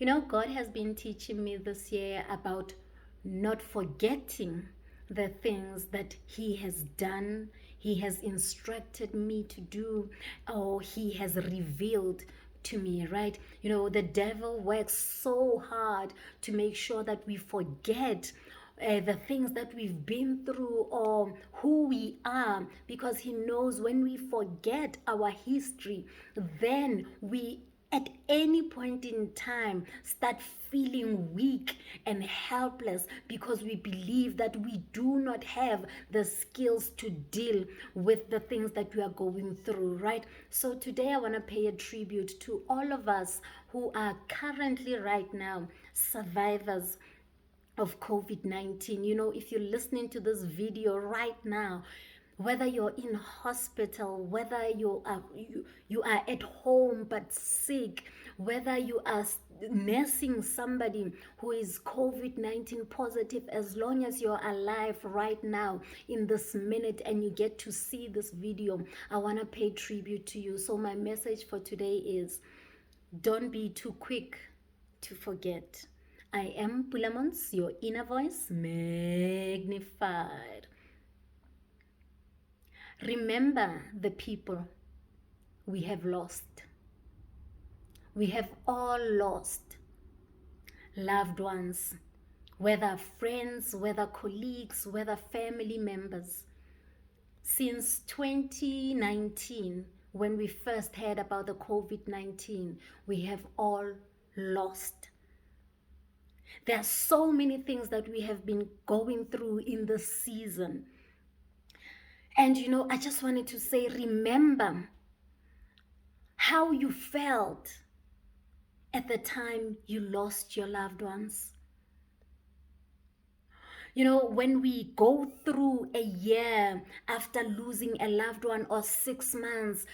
God has been teaching me this year about not forgetting the things that He has done, He has instructed me to do, or He has revealed to me, right? The devil works so hard to make sure that we forget the things that we've been through or who we are, because he knows when we forget our history, then we at any point in time start feeling weak and helpless because we believe that we do not have the skills to deal with the things that we are going through, right? So today I want to pay a tribute to all of us who are currently right now survivors of COVID-19. If you're listening to this video right now, whether you're in hospital, whether you are at home but sick, whether you are nursing somebody who is COVID-19 positive, as long as you're alive right now in this minute and you get to see this video, I want to pay tribute to you. So my message for today is, don't be too quick to forget. I am Pulaa Montz, your inner voice magnified. Remember the people we have lost. We have all lost loved ones, whether friends, whether colleagues, whether family members. Since 2019, when we first heard about the COVID-19, we have all lost. There are so many things that we have been going through in this season. And I just wanted to say, remember how you felt at the time you lost your loved ones. When we go through a year after losing a loved one, or 6 months,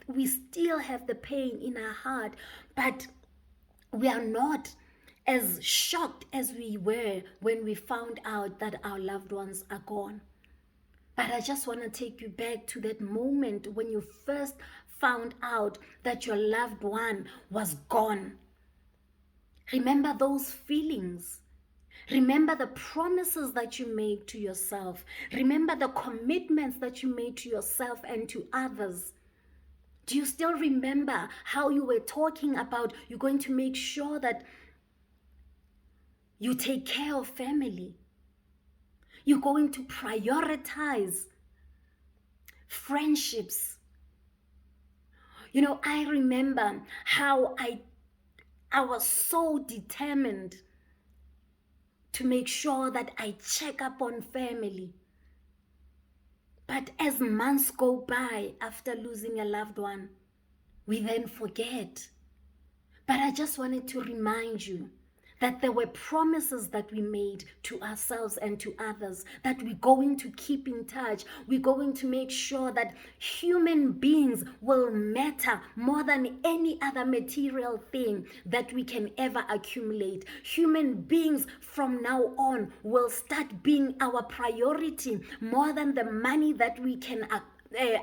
we still have the pain in our heart, but we are not as shocked as we were when we found out that our loved ones are gone. But I just want to take you back to that moment when you first found out that your loved one was gone. Remember those feelings. Remember the promises that you made to yourself. Remember the commitments that you made to yourself and to others. Do you still remember how you were talking about you're going to make sure that you take care of family? You're going to prioritize friendships. I remember how I was so determined to make sure that I check up on family. But as months go by after losing a loved one, we then forget. But I just wanted to remind you that there were promises that we made to ourselves and to others, that we're going to keep in touch. We're going to make sure that human beings will matter more than any other material thing that we can ever accumulate. Human beings from now on will start being our priority more than the money that we can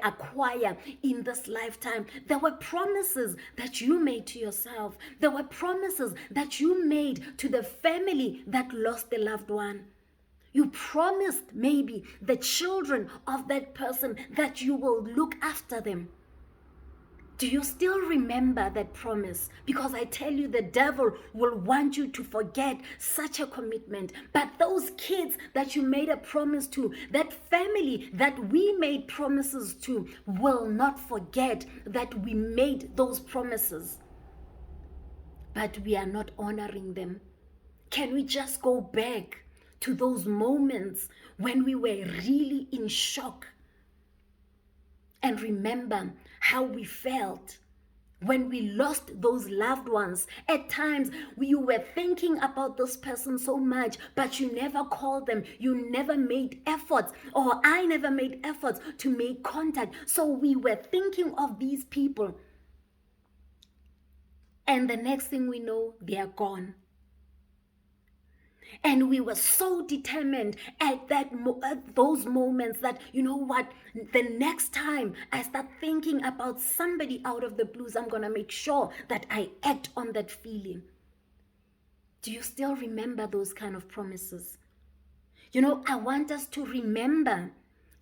acquire in this lifetime. There were promises that you made to yourself. There were promises that you made to the family that lost a loved one. You promised maybe the children of that person that you will look after them. Do you still remember that promise? Because I tell you, the devil will want you to forget such a commitment. But those kids that you made a promise to, that family that we made promises to, will not forget that we made those promises. But we are not honoring them. Can we just go back to those moments when we were really in shock? And remember how we felt when we lost those loved ones. At times, you were thinking about this person so much, but you never called them. You never made efforts, or I never made efforts to make contact. So we were thinking of these people. And the next thing we know, they are gone. And we were so determined at those moments that, you know what, the next time I start thinking about somebody out of the blues, I'm going to make sure that I act on that feeling. Do you still remember those kind of promises? I want us to remember,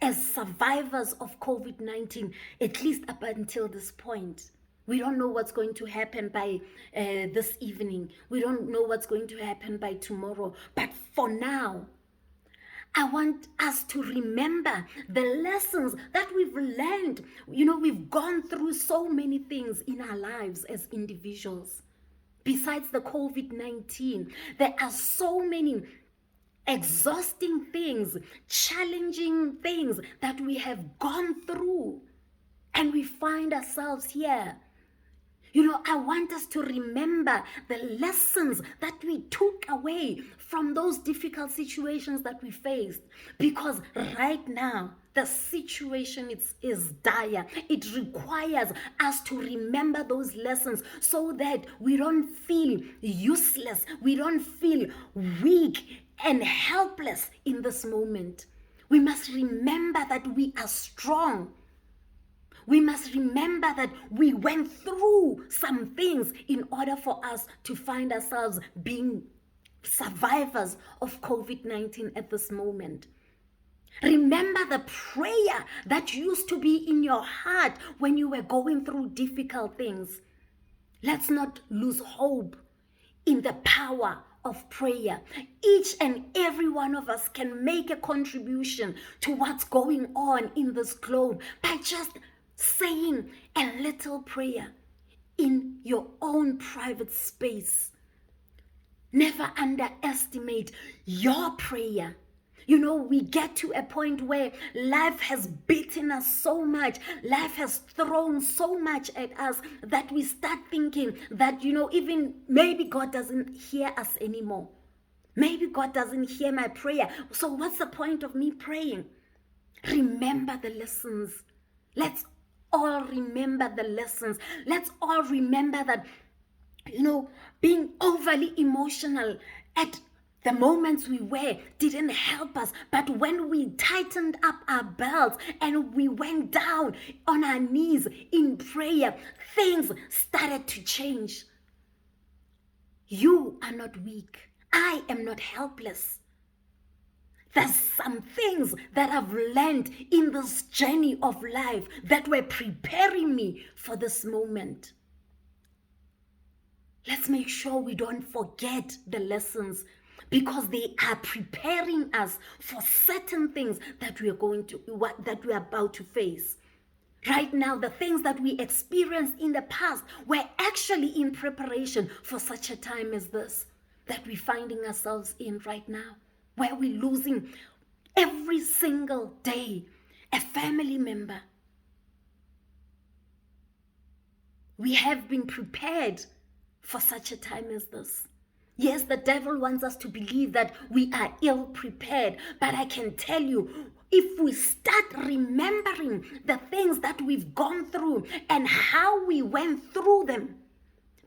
as survivors of COVID-19, at least up until this point. We don't know what's going to happen by this evening. We don't know what's going to happen by tomorrow. But for now, I want us to remember the lessons that we've learned. We've gone through so many things in our lives as individuals. Besides the COVID-19, there are so many exhausting things, challenging things that we have gone through. And we find ourselves here. I want us to remember the lessons that we took away from those difficult situations that we faced. Because right now, the situation is dire. It requires us to remember those lessons so that we don't feel useless. We don't feel weak and helpless in this moment. We must remember that we are strong. We must remember that we went through some things in order for us to find ourselves being survivors of COVID-19 at this moment. Remember the prayer that used to be in your heart when you were going through difficult things. Let's not lose hope in the power of prayer. Each and every one of us can make a contribution to what's going on in this globe by just saying a little prayer in your own private space. Never underestimate your prayer. We get to a point where life has beaten us so much, life has thrown so much at us that we start thinking that, even maybe God doesn't hear us anymore. Maybe God doesn't hear my prayer. So what's the point of me praying? Remember the lessons. Let's all remember the lessons. Let's all remember that, being overly emotional at the moments we were didn't help us. But when we tightened up our belts and we went down on our knees in prayer, things started to change. You are not weak. I am not helpless. There's some things that I've learned in this journey of life that were preparing me for this moment. Let's make sure we don't forget the lessons, because they are preparing us for certain things that we are about to face. Right now, the things that we experienced in the past were actually in preparation for such a time as this that we're finding ourselves in right now, where we're losing every single day a family member. We have been prepared for such a time as this. Yes, the devil wants us to believe that we are ill prepared, but I can tell you, if we start remembering the things that we've gone through and how we went through them,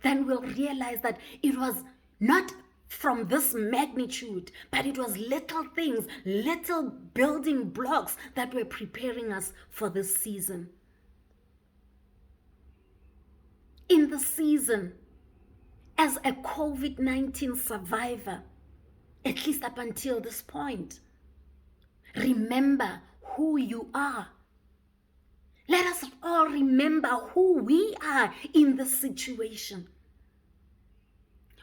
then we'll realize that it was not from this magnitude, but it was little things, little building blocks that were preparing us for this season. In the season, as a COVID-19 survivor, at least up until this point, remember who you are. Let us all remember who we are in this situation.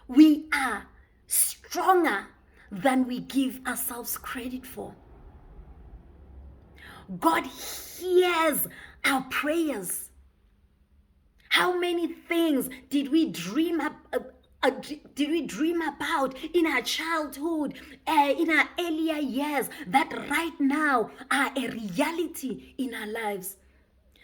We are stronger than we give ourselves credit for. God hears our prayers. How many things did we dream about in our childhood, in our earlier years, that right now are a reality in our lives?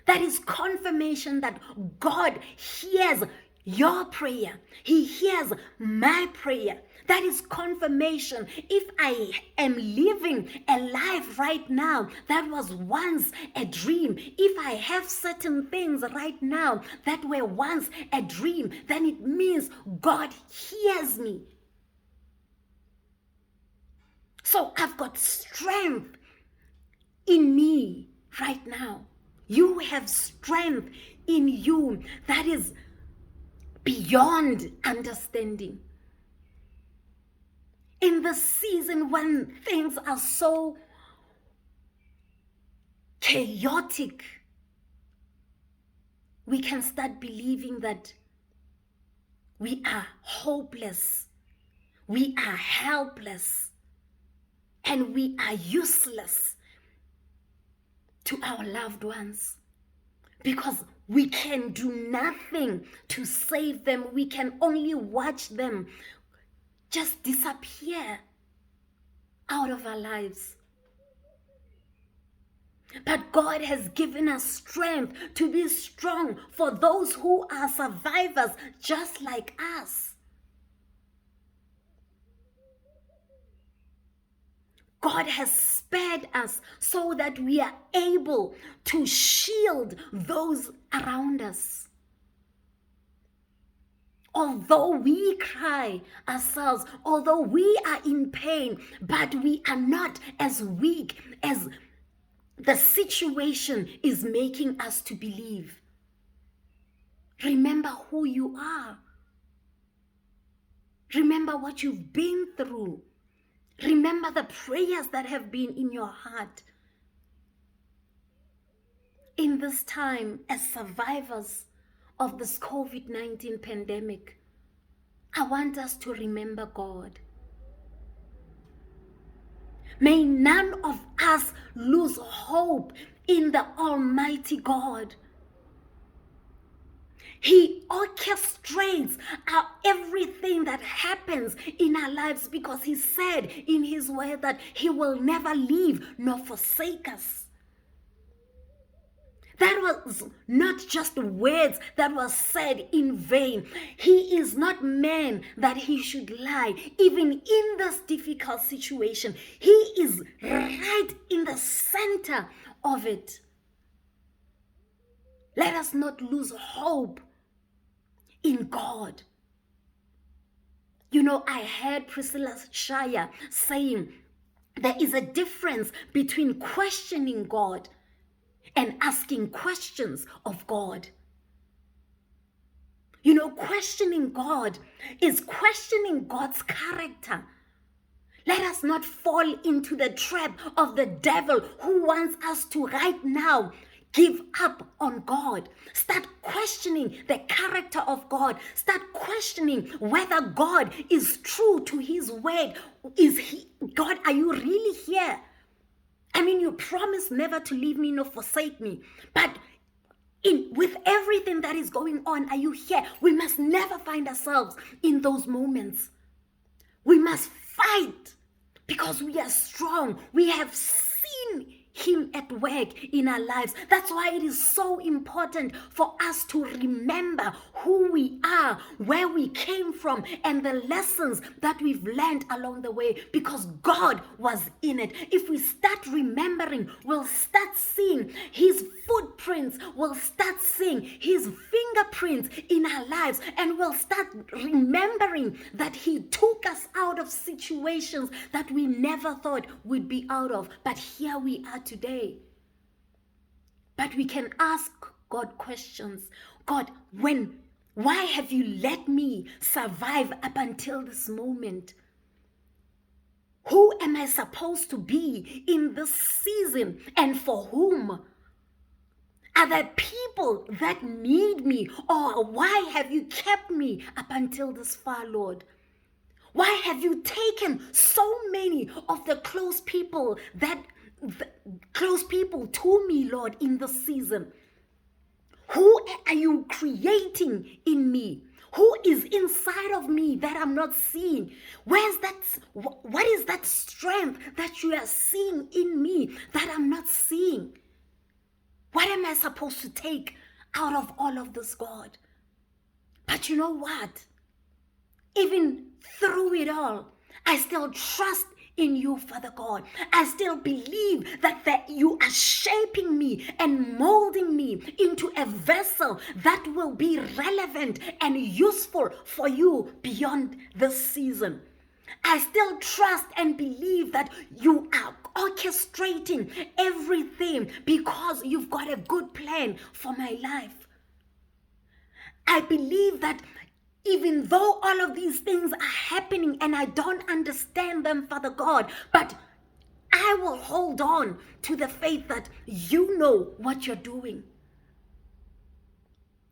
That is confirmation that God hears your prayer. He hears my prayer. That is confirmation. If I am living a life right now that was once a dream, if I have certain things right now that were once a dream, then it means God hears me. So I've got strength in me right now. You have strength in you that is beyond understanding. In the season when things are so chaotic, we can start believing that we are hopeless, we are helpless, and we are useless to our loved ones, because we can do nothing to save them. We can only watch them just disappear out of our lives. But God has given us strength to be strong for those who are survivors just like us. God has spared us so that we are able to shield those around us. Although we cry ourselves, although we are in pain, but we are not as weak as the situation is making us to believe. Remember who you are. Remember what you've been through. Remember the prayers that have been in your heart. In this time, as survivors of this COVID-19 pandemic, I want us to remember God. May none of us lose hope in the Almighty God. He orchestrates everything that happens in our lives, because He said in His word that He will never leave nor forsake us. That was not just words that were said in vain. He is not man that He should lie. Even in this difficult situation, He is right in the center of it. Let us not lose hope in God. You know, I heard Priscilla Shire saying there is a difference between questioning God and asking questions of God. You know, questioning God is questioning God's character. Let us not fall into the trap of the devil who wants us to right now give up on God. Start questioning the character of God. Start questioning whether God is true to His word. God, are you really here? I mean, you promised never to leave me nor forsake me. But with everything that is going on, are you here? We must never find ourselves in those moments. We must fight because we are strong. We have seen Him at work in our lives. That's why it is so important for us to remember who we are, where we came from, and the lessons that we've learned along the way, because God was in it. If we start remembering, we'll start seeing His footprints, we'll start seeing His fingerprints in our lives, and we'll start remembering that He took us out of situations that we never thought we'd be out of. But here we are today. But we can ask God questions. God, why have you let me survive up until this moment? Who am I supposed to be in this season, and for whom? Are there people that need me, or why have you kept me up until this far, Lord? Why have you taken so many of the close people to me, Lord, in this season? Who are you creating in me? Who is inside of me that I'm not seeing? What is that strength that you are seeing in me that I'm not seeing? What am I supposed to take out of all of this, God? But you know what? Even through it all, I still trust in you, Father God. I still believe that you are shaping me and molding me into a vessel that will be relevant and useful for you beyond this season. I still trust and believe that you are orchestrating everything because you've got a good plan for my life. I believe that Even though all of these things are happening and I don't understand them, Father God, but I will hold on to the faith that you know what you're doing.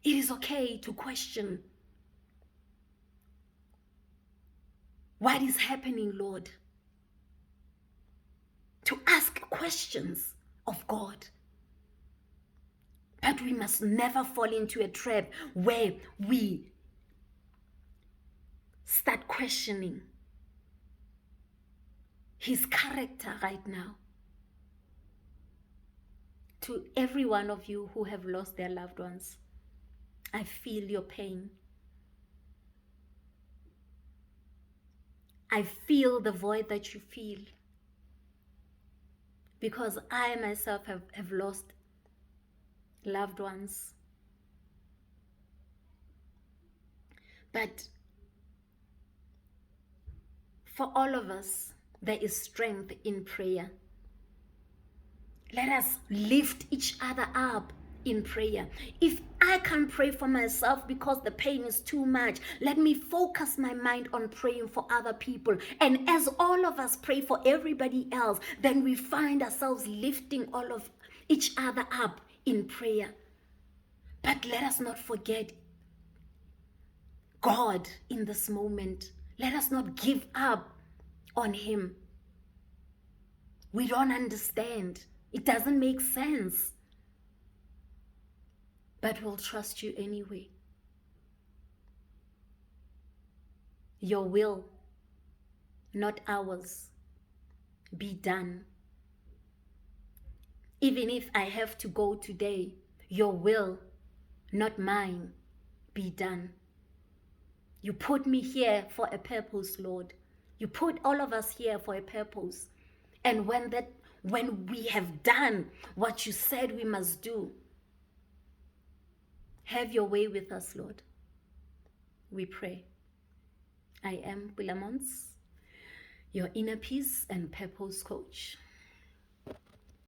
It is okay to question what is happening, Lord. To ask questions of God. But we must never fall into a trap where we start questioning his character right now. To every one of you who have lost their loved ones, I feel your pain. I feel the void that you feel. Because I myself have lost loved ones. But for all of us, there is strength in prayer. Let us lift each other up in prayer. If I can't pray for myself because the pain is too much, let me focus my mind on praying for other people. And as all of us pray for everybody else, then we find ourselves lifting all of each other up in prayer. But let us not forget God in this moment. Let us not give up on him. We don't understand. It doesn't make sense. But we'll trust you anyway. Your will, not ours, be done. Even if I have to go today, your will, not mine, be done. You put me here for a purpose, Lord. You put all of us here for a purpose. And when we have done what you said we must do, have your way with us, Lord. We pray. I am Pulaa Montz, your inner peace and purpose coach.